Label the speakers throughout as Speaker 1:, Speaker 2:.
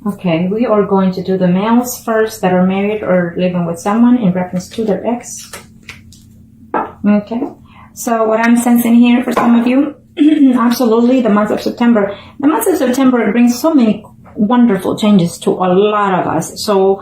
Speaker 1: Okay, we are going to do the males first that are married or living with someone in reference to their ex. Okay, so what I'm sensing here for some of you, absolutely the month of September. The month of September brings so many wonderful changes to a lot of us. So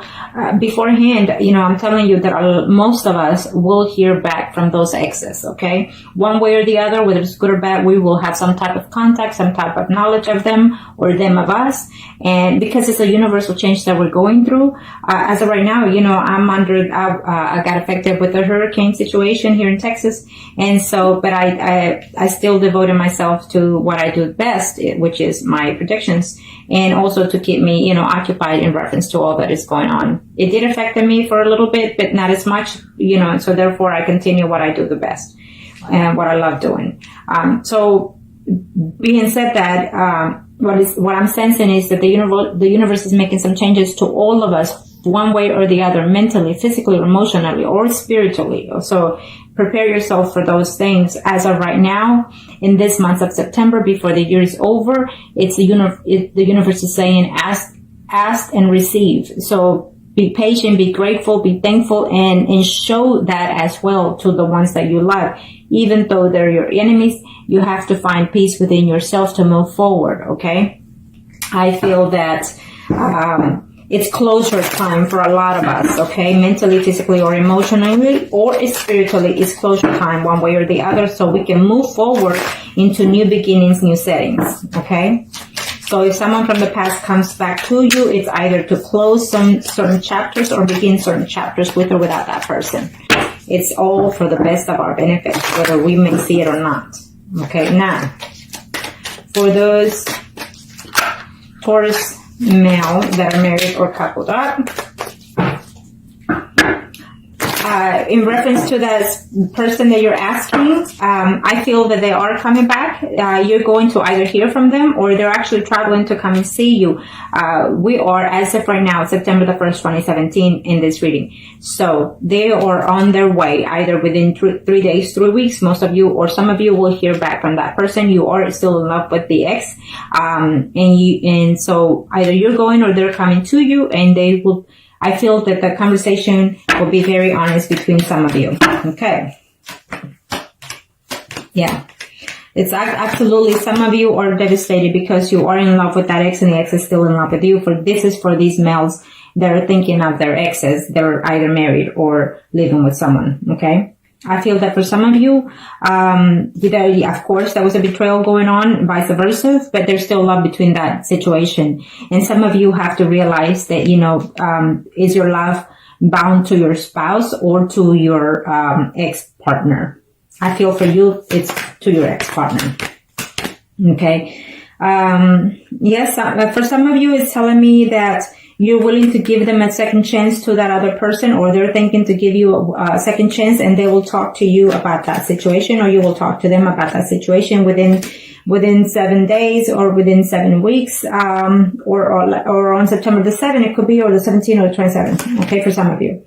Speaker 1: beforehand, I'm telling you that most of us will hear back from those exes, okay? One way or the other, whether it's good or bad, we will have some type of contact, some type of knowledge of them or them of us. And because it's a universal change that we're going through, as of right now, I got affected with the hurricane situation here in Texas. And so, but I still devoted myself to what I do best, which is my predictions, and also to keep me, occupied in reference to all that is going on. It did affect me for a little bit, but not as much, so therefore I continue what I do the best and what I love doing. So being said that, what I'm sensing is that the universe is making some changes to all of us, one way or the other, mentally, physically, emotionally, or spiritually. So prepare yourself for those things. As of right now, in this month of September, before the year is over, the universe is saying, ask and receive. So be patient, be grateful, be thankful, and show that as well to the ones that you love. Even though they're your enemies, you have to find peace within yourself to move forward, okay? I feel that it's closure time for a lot of us, okay? Mentally, physically, or emotionally, or spiritually, it's closure time one way or the other, so we can move forward into new beginnings, new settings, okay? So if someone from the past comes back to you, it's either to close some certain chapters or begin certain chapters with or without that person. It's all for the best of our benefit, whether we may see it or not. Okay, now, for those Taurus male that are married or coupled up, in reference to that person that you're asking, I feel that they are coming back. You're going to either hear from them or they're actually traveling to come and see you. We are, as of right now, September the 1st, 2017 in this reading. So they are on their way, either within 3 days, 3 weeks. Most of you or some of you will hear back from that person. You are still in love with the ex. And so either you're going or they're coming to you, and they will, I feel that the conversation will be very honest between some of you. Okay. Yeah. It's absolutely, some of you are devastated because you are in love with that ex and the ex is still in love with you. This is for these males that are thinking of their exes. They're either married or living with someone. Okay. I feel that for some of you, of course, there was a betrayal going on, vice versa, but there's still love between that situation. And some of you have to realize that, is your love bound to your spouse or to your ex-partner? I feel for you, it's to your ex-partner. Okay. Yes, for some of you, it's telling me that you're willing to give them a second chance to that other person, or they're thinking to give you a second chance, and they will talk to you about that situation, or you will talk to them about that situation within 7 days or within 7 weeks, or on September the 7th, it could be, or the 17th or the 27th. Okay, for some of you.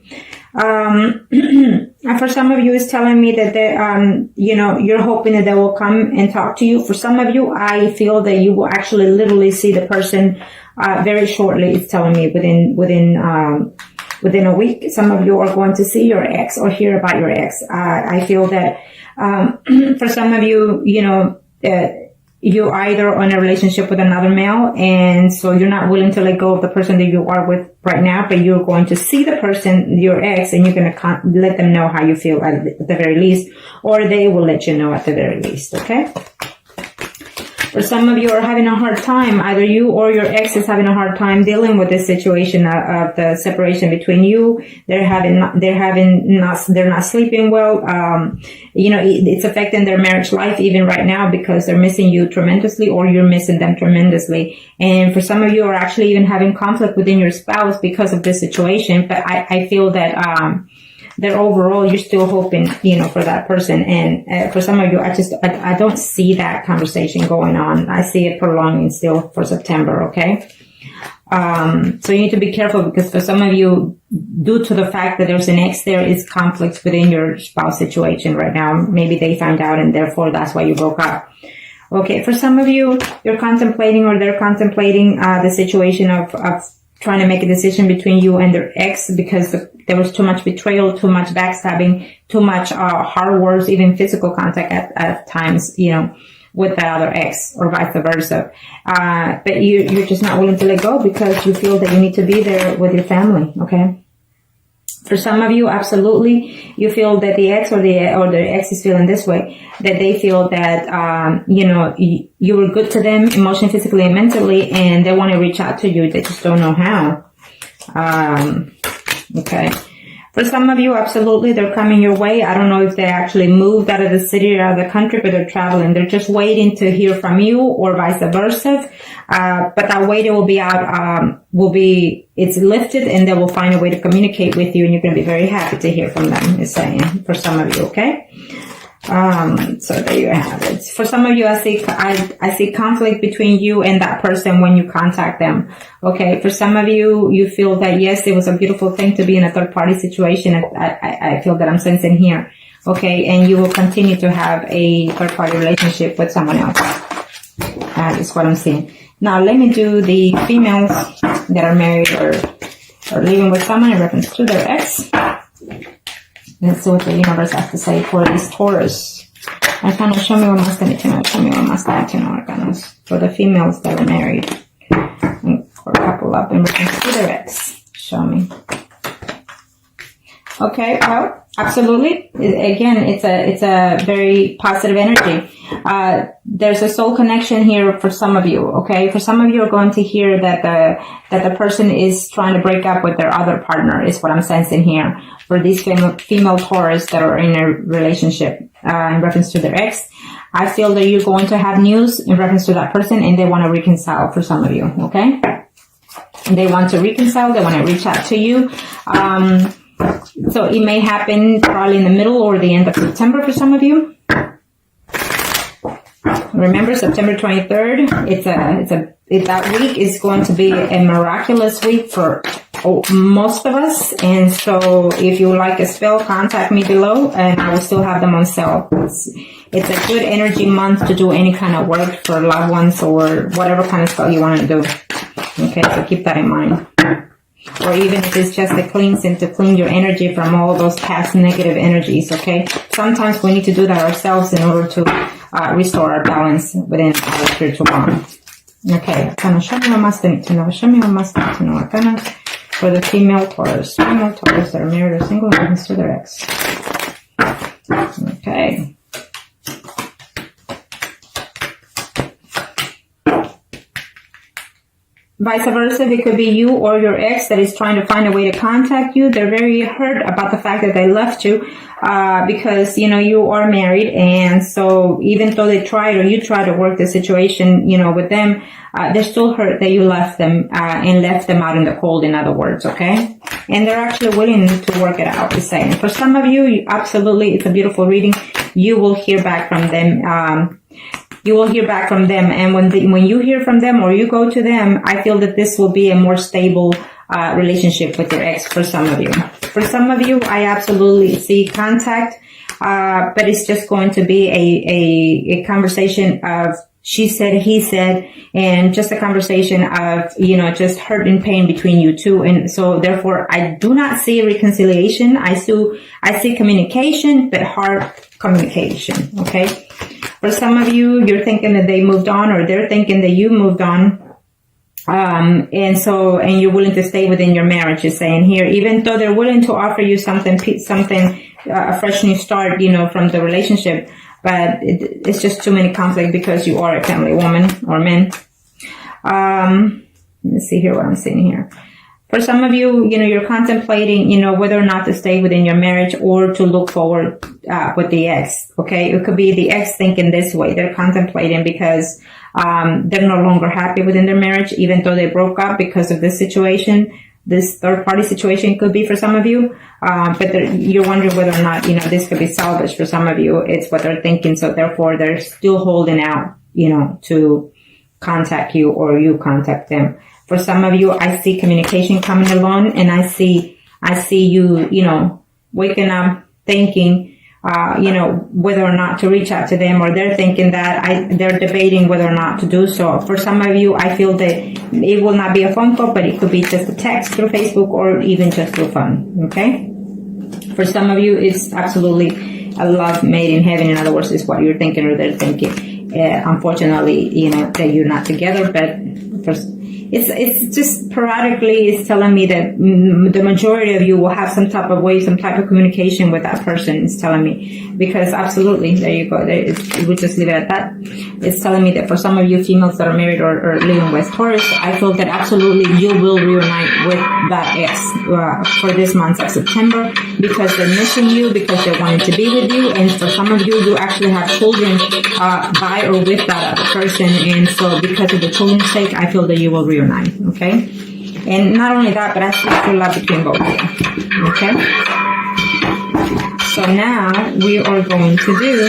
Speaker 1: For some of you, it's telling me that they, you're hoping that they will come and talk to you. For some of you, I feel that you will actually literally see the person very shortly. It's telling me within a week. Some of you are going to see your ex or hear about your ex. I feel that for some of you, you're either on a relationship with another male, and so you're not willing to let go of the person that you are with right now, but you're going to see the person, your ex, and you're going to let them know how you feel at the very least, or they will let you know at the very least, okay? For some of you are having a hard time, either you or your ex is having a hard time dealing with this situation of the separation between you. They're not sleeping well. It's affecting their marriage life even right now because they're missing you tremendously, or you're missing them tremendously. And for some of you are actually even having conflict within your spouse because of this situation. But I feel that, that overall you're still hoping, for that person. And for some of you, I don't see that conversation going on. I see it prolonging still for September, okay? So you need to be careful because for some of you, due to the fact that there's an ex, there is conflict within your spouse situation right now. Maybe they found out and therefore that's why you broke up. Okay, for some of you, you're contemplating or they're contemplating the situation of trying to make a decision between you and their ex because there was too much betrayal, too much backstabbing, too much hard words, even physical contact at times, you know, with the other ex or vice versa. But you're just not willing to let go because you feel that you need to be there with your family, okay? For some of you, absolutely, you feel that the ex or the ex is feeling this way, that they feel that, you know, you were good to them emotionally, physically, and mentally, and they want to reach out to you. They just don't know how. Okay. For some of you, absolutely, they're coming your way. I don't know if they actually moved out of the city or out of the country, but they're traveling. They're just waiting to hear from you or vice versa. But that waiting will be out, it's lifted and they will find a way to communicate with you and you're going to be very happy to hear from them, is saying, for some of you, okay? So there you have it. For some of you, I see conflict between you and that person when you contact them. Okay. For some of you, you feel that yes, it was a beautiful thing to be in a third party situation. I feel that I'm sensing here. Okay. And you will continue to have a third party relationship with someone else. That is what I'm seeing. Now let me do the females that are married or living with someone in reference to their ex. Let's see what the universe has to say for these Taurus. Arcana, show me what must I need to know. Show me what must I need to know, Arcanas. For the females that are married. Or couple up in reference to their ex. Show me. Okay, well, absolutely. Again, it's a very positive energy. There's a soul connection here for some of you, okay? For some of you are going to hear that the person is trying to break up with their other partner, is what I'm sensing here. For these female Taurus that are in a relationship, in reference to their ex, I feel that you're going to have news in reference to that person and they want to reconcile for some of you, okay? They want to reconcile, they want to reach out to you. So it may happen probably in the middle or the end of September for some of you. Remember, September 23rd, that week is going to be a miraculous week for most of us. And so if you would like a spell, contact me below and I will still have them on sale. It's a good energy month to do any kind of work for loved ones or whatever kind of spell you want to do. Okay, so keep that in mind. Or even if it's just a cleansing to clean your energy from all those past negative energies, okay? Sometimes we need to do that ourselves in order to restore our balance within our spiritual bond. Okay, Arcana, show me what must I need to know. Show me what must I need to know, Arcana, for the female Taurus. Female Taurus that are married or single and to their ex. Okay. Vice versa, it could be you or your ex that is trying to find a way to contact you. They're very hurt about the fact that they left you, because, you know, you are married. And so even though they tried or you try to work the situation, you know, with them, they're still hurt that you left them, and left them out in the cold, in other words, okay? And they're actually willing to work it out, is saying. For some of you, absolutely, it's a beautiful reading. You will hear back from them. You will hear back from them, and when you hear from them or you go to them, I feel that this will be a more stable relationship with your ex for some of you. For some of you, I absolutely see contact, but it's just going to be a conversation of she said, he said, and just a conversation of, you know, just hurt and pain between you two. And so therefore, I do not see reconciliation. I see communication, but hard communication, okay? For some of you, you're thinking that they moved on or they're thinking that you moved on. And you're willing to stay within your marriage, is saying here, even though they're willing to offer you something, a fresh new start, you know, from the relationship, but it's just too many conflict because you are a family woman or man. Let's see here what I'm seeing here. For some of you, you know, you're contemplating, you know, whether or not to stay within your marriage or to look forward with the ex, okay? It could be the ex thinking this way. They're contemplating because they're no longer happy within their marriage, even though they broke up because of this situation. This third-party situation could be for some of you, but you're wondering whether or not, you know, this could be salvaged for some of you. It's what they're thinking, so therefore they're still holding out, you know, to contact you or you contact them. For some of you, I see communication coming along, and I see you, you know, waking up thinking, whether or not to reach out to them, or they're thinking that they're debating whether or not to do so. For some of you, I feel that it will not be a phone call, but it could be just a text through Facebook or even just through phone. Okay. For some of you, it's absolutely a love made in heaven. In other words, it's what you're thinking or they're thinking. Unfortunately, that you're not together, but it's just periodically it's telling me that the majority of you will have some type of way, some type of communication with that person. It's telling me, because absolutely, there you go. We'll just leave it at that. It's telling me that for some of you females that are married or living with Taurus, I feel that absolutely you will reunite with that ex for this month of September, because they're missing you, because they're wanting to be with you, and for some of you, you actually have children by or with that other person, and so because of the children's sake, I feel that you will reunite. Okay, and not only that, but I see true love between both of you. Okay, so now we are going to do.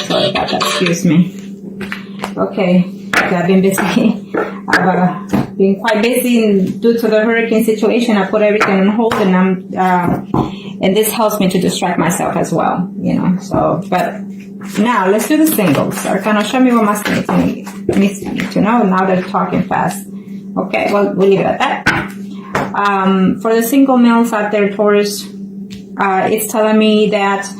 Speaker 1: Sorry about that. Excuse me. Okay, I've been busy. I've been quite busy due to the hurricane situation. I put everything on hold, and and this helps me to distract myself as well. So, but. Now, let's do the singles. Arcana, show me what my singles need to know. Now they're talking fast. Okay, well, we'll leave it at that. For the single males out there, Taurus, it's telling me that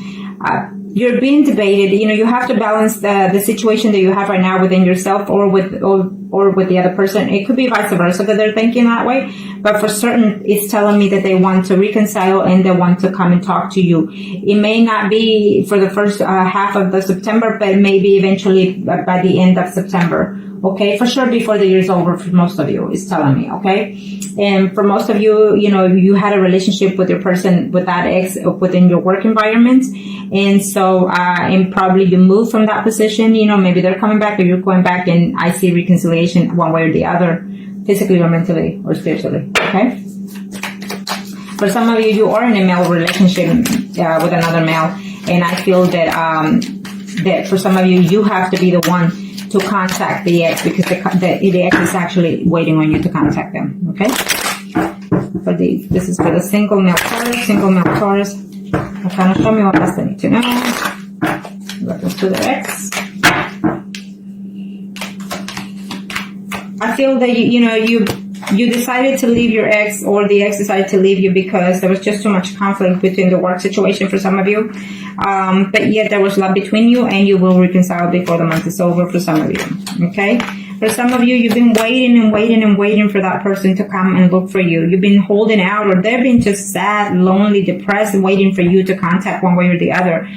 Speaker 1: you're being debated. You have to balance the situation that you have right now within yourself or with the other person. It could be vice versa that they're thinking that way, but for certain, it's telling me that they want to reconcile and they want to come and talk to you. It may not be for the first half of the September, but maybe eventually by the end of September. Okay, for sure before the year's over for most of you, it's telling me, okay? And for most of you, you had a relationship with your person, with that ex within your work environment. And so, and probably you moved from that position, maybe they're coming back or you're going back, and I see reconciliation one way or the other, physically or mentally or spiritually, okay? For some of you, you are in a male relationship with another male, and I feel that, that for some of you, you have to be the one to contact the ex, because the ex is actually waiting on you to contact them. Okay. This is for the single male Taurus. Kind of show me what else they need to know. Reference to the ex. I feel that you decided to leave your ex, or the ex decided to leave you because there was just too much conflict between the work situation for some of you. But yet there was love between you, and you will reconcile before the month is over for some of you. Okay? For some of you, you've been waiting for that person to come and look for you. You've been holding out, or they've been just sad, lonely, depressed, waiting for you to contact one way or the other.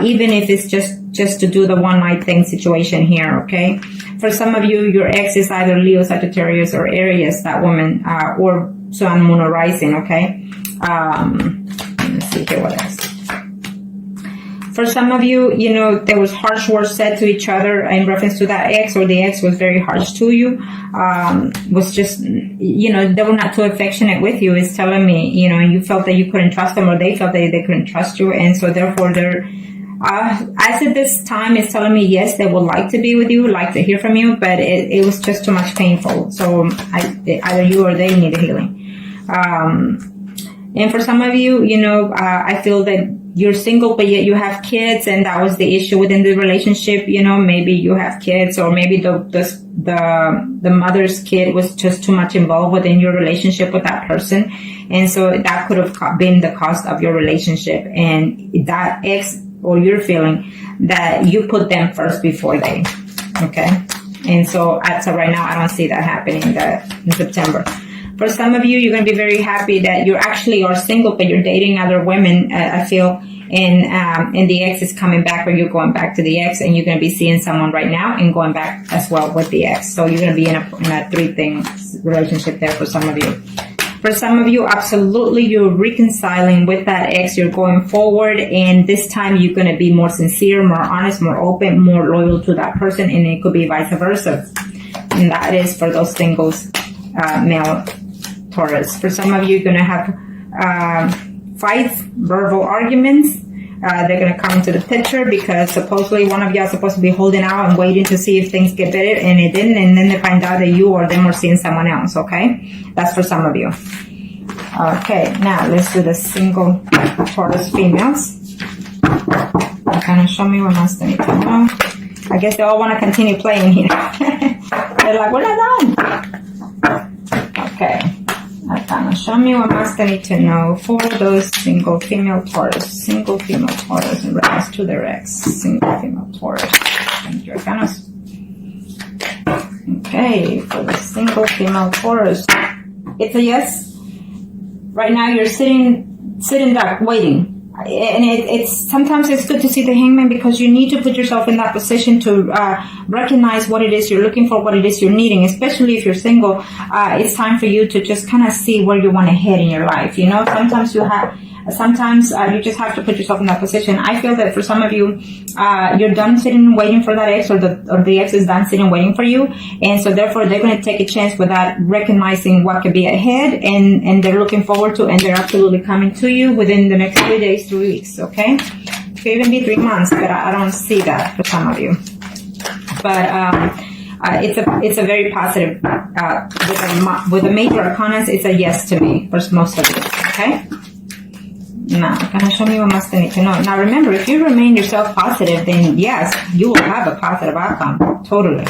Speaker 1: Even if it's just to do the one night thing situation here, okay? For some of you, your ex is either Leo, Sagittarius, or Aries, that woman, or Sun, Moon, or Rising, okay? Let's see here, what else? For some of you, there was harsh words said to each other in reference to that ex, or the ex was very harsh to you, was just, they were not too affectionate with you. It's telling me, you felt that you couldn't trust them, or they felt that they couldn't trust you. And so therefore they're, as at this time, it's telling me, yes, they would like to be with you, like to hear from you, but it was just too much painful. So either you or they need a healing. And for some of you, I feel that you're single, but yet you have kids, and that was the issue within the relationship. Maybe you have kids, or maybe the mother's kid was just too much involved within your relationship with that person. And so that could have been the cost of your relationship. And that ex, or you're feeling that you put them first before they, okay? And so as of right now, I don't see that happening in September. For some of you, you're going to be very happy that you actually are single, but you're dating other women, I feel, and the ex is coming back, or you're going back to the ex, and you're going to be seeing someone right now and going back as well with the ex. So you're going to be in a three-thing relationship there for some of you. For some of you, absolutely, you're reconciling with that ex. You're going forward, and this time you're going to be more sincere, more honest, more open, more loyal to that person, and it could be vice versa. And that is for those singles, male Taurus. For some of you, you're going to have fights, verbal arguments. They're going to come into the picture because supposedly one of y'all is supposed to be holding out and waiting to see if things get better, and it didn't, and then they find out that you or them are seeing someone else, okay? That's for some of you. Okay, now let's do the single Taurus females. Kind of show me what must I need to know. I guess they all want to continue playing here. They're like, we're not done. Okay. Kind of show me what must I need to know for those single female Taurus. Single female Taurus in reference to their ex. Single female Taurus. Thank you, Arcanas. Okay, for the single female Taurus. It's a yes. Right now you're sitting back, waiting. And it's sometimes it's good to see the Hangman, because you need to put yourself in that position to recognize what it is you're looking for, what it is you're needing. Especially if you're single, it's time for you to just kind of see where you want to head in your life. You know, sometimes you just have to put yourself in that position. I feel that for some of you, you're done sitting waiting for that ex, or the ex is done sitting waiting for you, and so therefore they're going to take a chance without recognizing what could be ahead, and they're looking forward to, and they're absolutely coming to you within the next 3 days, 3 weeks. Okay, it could even be 3 months, but I don't see that for some of you. But it's a very positive with the major arcanas. It's a yes to me for most of you. Okay. Now, can I show me what must I need to know? Now, remember, if you remain yourself positive, then yes, you will have a positive outcome. Totally.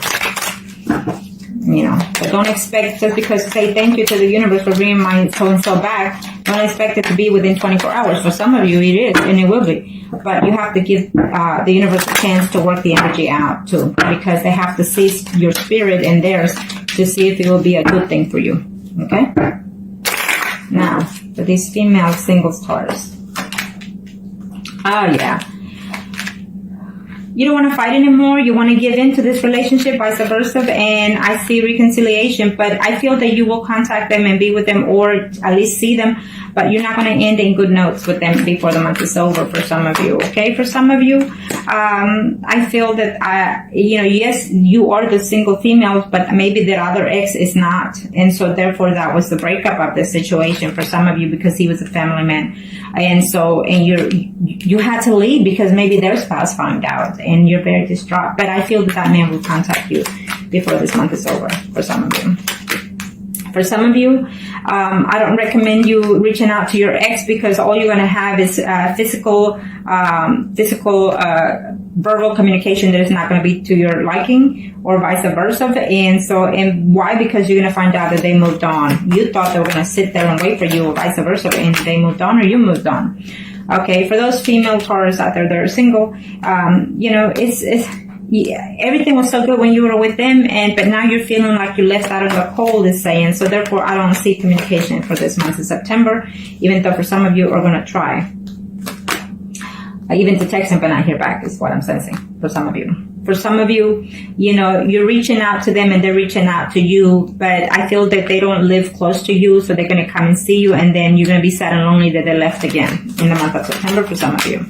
Speaker 1: You know, but don't expect, just because say thank you to the universe for bringing my so-and-so back, don't expect it to be within 24 hours. For some of you, it is, and it will be. But you have to give the universe a chance to work the energy out, too, because they have to see your spirit and theirs to see if it will be a good thing for you. Okay? Now, for these female singles Taurus. Oh, yeah. You don't want to fight anymore. You want to give in to this relationship, vice versa. And I see reconciliation, but I feel that you will contact them and be with them, or at least see them. But you're not going to end in good notes with them before the month is over for some of you. Okay, for some of you, I feel that, yes, you are the single females, but maybe their other ex is not. And so therefore that was the breakup of the situation for some of you, because he was a family man. And you had to leave because maybe their spouse found out, and you're very distraught. But I feel that man will contact you before this month is over for some of you. For some of you, I don't recommend you reaching out to your ex, because all you're going to have is physical, verbal communication that is not going to be to your liking, or vice versa. And why? Because you're going to find out that they moved on. You thought they were going to sit there and wait for you, or vice versa, and they moved on, or you moved on. Okay, for those female Taurus out there that are single, everything was so good when you were with them, but now you're feeling like you're left out of the cold, is saying. So therefore, I don't see communication for this month of September, even though for some of you are going to try. Even to text them but not hear back is what I'm sensing for some of you. For some of you, you're reaching out to them and they're reaching out to you, but I feel that they don't live close to you, so they're going to come and see you, and then you're going to be sad and lonely that they left again in the month of September for some of you.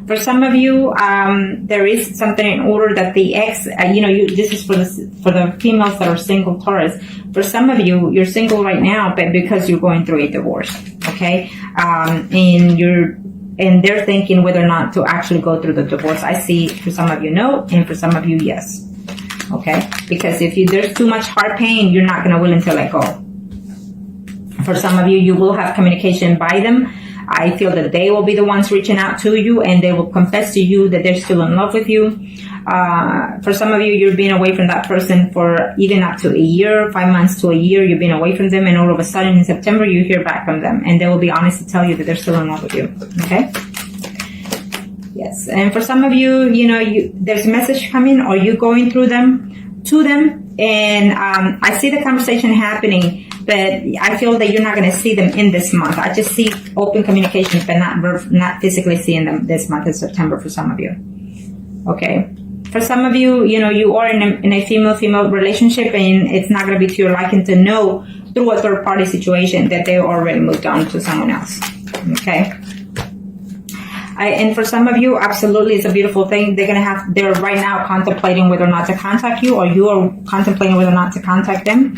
Speaker 1: For some of you, there is something in order that the ex, this is for the females that are single Taurus. For some of you, you're single right now, but because you're going through a divorce, okay? And they're thinking whether or not to actually go through the divorce. I see for some of you no, and for some of you yes, okay? Because if there's too much heart pain, you're not going to willing to let go. For some of you, you will have communication by them. I feel that they will be the ones reaching out to you, and they will confess to you that they're still in love with you. For some of you, you're being away from that person for even up to a year, 5 months to a year. You've been away from them, and all of a sudden in September, you hear back from them, and they will be honest to tell you that they're still in love with you. Okay? Yes. And for some of you, there's a message coming, or you going through them, to them, and I see the conversation happening, but I feel that you're not going to see them in this month. I just see open communication, but not physically seeing them this month in September for some of you. Okay. For some of you, you are in a female-female relationship, and it's not going to be to your liking to know through a third-party situation that they already moved on to someone else. Okay. And for some of you, absolutely, it's a beautiful thing. They're right now contemplating whether or not to contact you, or you are contemplating whether or not to contact them,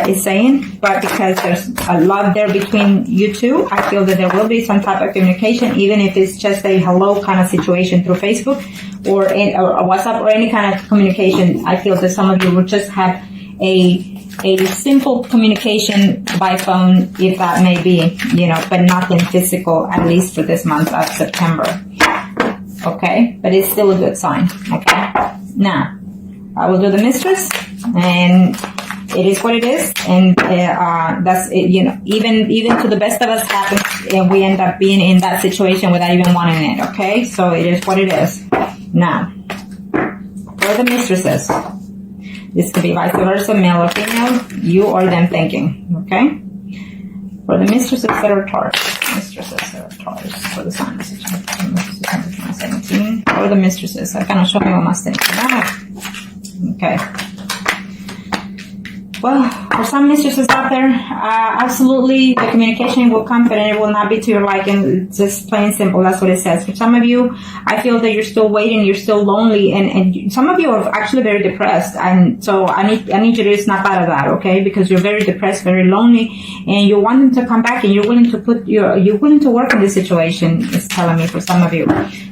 Speaker 1: is saying. But because there's a love there between you two, I feel that there will be some type of communication, even if it's just a hello kind of situation through Facebook or WhatsApp or any kind of communication. I feel that some of you will just have a a simple communication by phone, if that may be, you know, but nothing physical, at least for this month of September. Okay, but it's still a good sign. Okay, now I will do the mistress, and it is what it is, and that's it. You know, even to the best of us happens, and we end up being in that situation without even wanting it. Okay, so it is what it is. Now, for the mistresses, this could be vice versa, male or female, you or them thinking. Okay, for the mistresses that are Taurus, for the sign of September 2017, or the mistresses, I kind of show me what my thinking about. Okay. Well, for some mistresses out there, absolutely the communication will come, but it will not be to your liking. It's just plain simple. That's what it says. For some of you, I feel that you're still waiting, you're still lonely, and some of you are actually very depressed. And so I need you to snap out of that, okay? Because you're very depressed, very lonely, and you want them to come back, and you're willing to work in this situation. It's telling me for some of you.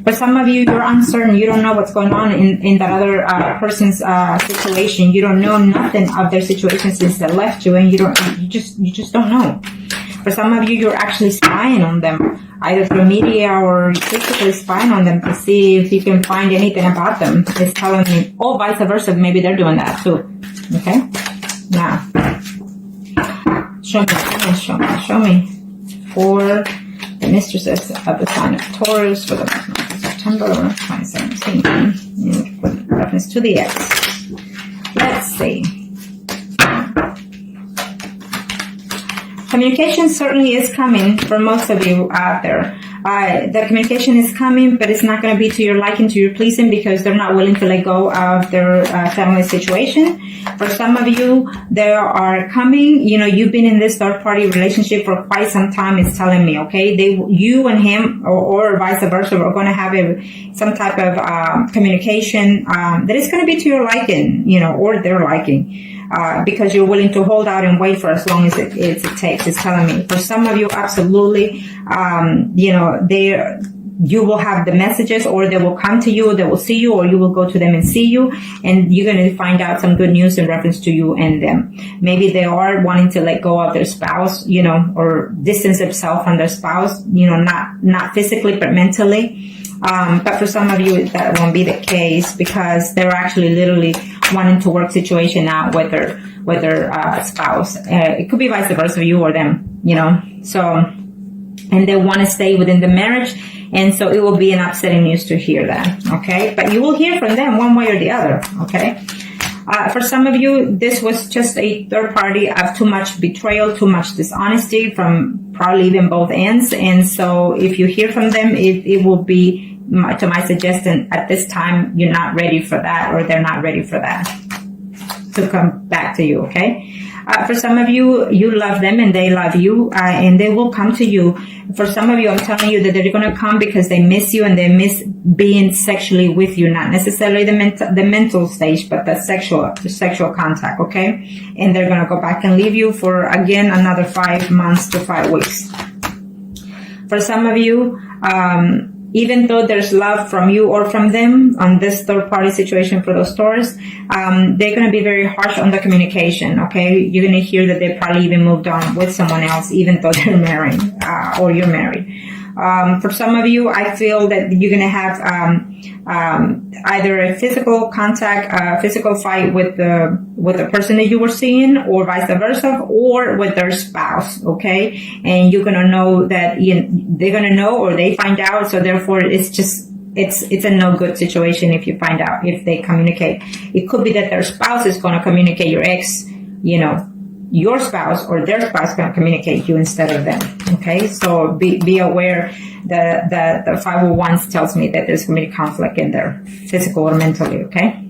Speaker 1: For some of you, you're uncertain. You don't know what's going on in that other person's situation. You don't know nothing of their situation since they left you, and you just don't know. For some of you, you're actually spying on them, either through media or physically spying on them to see if you can find anything about them. It's telling me, oh, vice versa, maybe they're doing that too. Okay? Now, show me for the mistresses of the sign of Taurus for the month of September 2017, with reference to the ex. Let's see. Communication certainly is coming for most of you out there. The communication is coming, but it's not going to be to your liking, to your pleasing, because they're not willing to let go of their family situation. For some of you, they are coming. You know, you've been in this third-party relationship for quite some time. It's telling me, okay, you and him, or vice versa, are going to have some type of communication that is going to be to your liking, you know, or their liking. Because you're willing to hold out and wait for as long as it takes. It's telling me. For some of you, absolutely, you know, you will have the messages, or they will come to you, they will see you, or you will go to them and see you, and you're going to find out some good news in reference to you and them. Maybe they are wanting to let go of their spouse, you know, or distance themselves from their spouse, you know, not physically, but mentally. But for some of you, that won't be the case, because they're actually literally wanting to work situation out with their spouse. It could be vice versa, you or them, you know. So, and they want to stay within the marriage, and so it will be an upsetting news to hear that, okay? But you will hear from them one way or the other, okay? For some of you, this was just a third party of too much betrayal, too much dishonesty from probably even both ends. And so if you hear from them, it will be, to my suggestion, at this time, you're not ready for that, or they're not ready for that to come back to you, okay? For some of you, you love them and they love you, and they will come to you. For some of you, I'm telling you that they're going to come because they miss you and they miss being sexually with you, not necessarily the mental stage, but the sexual contact, okay? And they're going to go back and leave you for, again, another 5 months to 5 weeks. For some of you, even though there's love from you or from them on this third-party situation for those Taurus, they're going to be very harsh on the communication, okay? You're going to hear that they probably even moved on with someone else, even though they're married, or you're married. For some of you, I feel that you're going to have either a physical contact, physical fight with the person that you were seeing, or vice versa, or with their spouse, okay? And you're going to know that they're going to know, or they find out, so therefore it's a no good situation if you find out, if they communicate. It could be that their spouse is going to communicate your ex, you know, your spouse or their spouse going to communicate you instead of them, okay? So be aware that the 501s tells me that there's going to be conflict in there, physical or mentally, okay?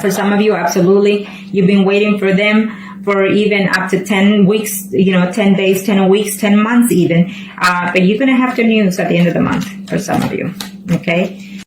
Speaker 1: For some of you, absolutely, you've been waiting for them for even up to 10 weeks, you know, 10 days, 10 weeks, 10 months even. But you're going to have the news at the end of the month for some of you, okay?